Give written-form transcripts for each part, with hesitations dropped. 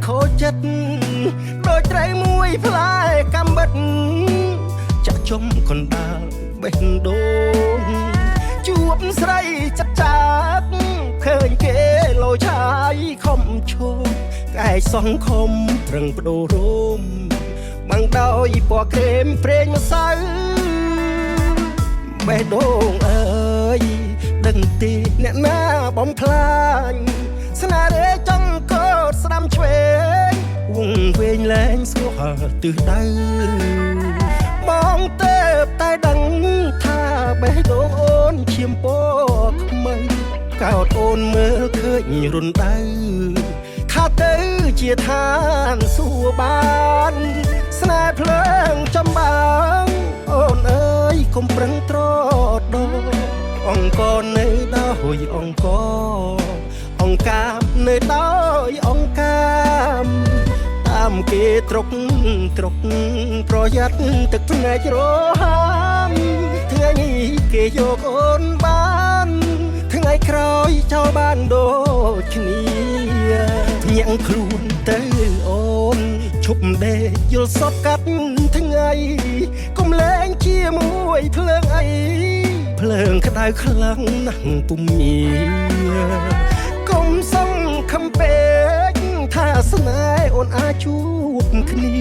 ខូចចិត្តដោយត្រីមួយផ្លែកំបិតចាក់ជុំកណ្ដាលបេះដូងជួបស្រីចាក់ចាក់ឃើញគេលោឆាយខំឈោកែសងខំប្រឹងបដូររោមបាំងដោយពណ៌ក្រែមប្រេងម្សៅបេះដូងអើយដឹងទេអ្នកណាបំផ្លាញស្នេហ៍រេចង់កោតស្ដាំឆ្វេងវងវែងលែងស្គាល់ទិសដៅបងទៅតែដឹងថាបេះដូងអូនឈាមពណ៌ខ្មៅកោតអូនមើលឃើញរុនដៅថាទៅជាឋានសួគ៌បានស្នេហ៍ភ្លើងចំបាំងអូនអើយកុំប្រឹងត្រដអង្គនៅដោយអង្គកាមនៅដោយអង្គកាមតាមគេត្រុកប្រយ័ត្នទឹកភ្នែករហាមថ្ងៃនេះគេយកអូនបានថ្ងៃក្រោយចោលបានដូចគ្នាញាក់ខ្លួនទៅអូនឈប់ដេកយល់សពកាត់ថ្ងៃកុំលែងជាមួយភ្លើងអីភ្លើងក្តៅខ្លាំងណាស់ពុំមាកុំសង្ឃឹមពេកថាស្នេហ៍អូនអាចជួបគ្នា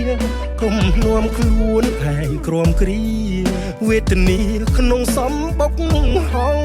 កុំនាំខ្លួនឯងក្រំគ្រាវេទនាក្នុងសំបុកហង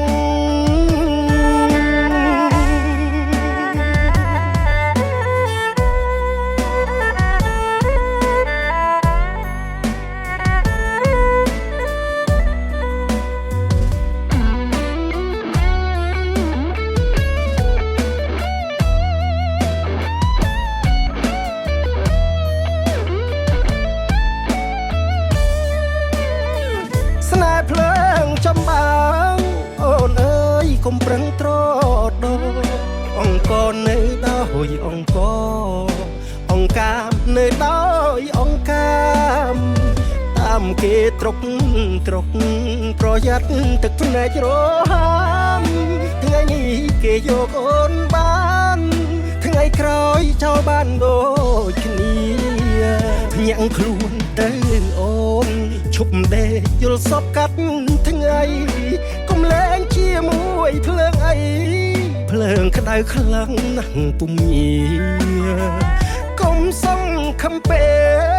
ភ្លើងចំបាំងអូនអើយកុំប្រឹងត្រដអង្គនៅដោយអង្គកាមនៅដោយអង្គកាមតាមគេត្រុកប្រយ័ត្នទឹកភ្នែករហាមថ្ងៃនេះគេយកអូនបានថ្ងៃក្រោយចោលបានដូចគ្នាញាក់ខ្លួនទៅអូនឈប់ដេកយល់សពកាត់ថ្ងៃកុំលែងជាមួយភ្លើងអីភ្លើងក្តៅខ្លាំងណាស់ពុំមាកុំសង្ឃឹមពេ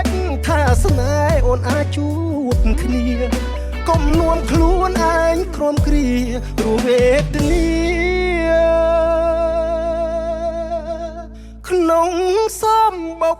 កថាស្នេហ៍អូនអាចជួបគ្នាកុំនួនខ្លួនឯងក្រំគ្រារវេទនាក្នុងសំបុក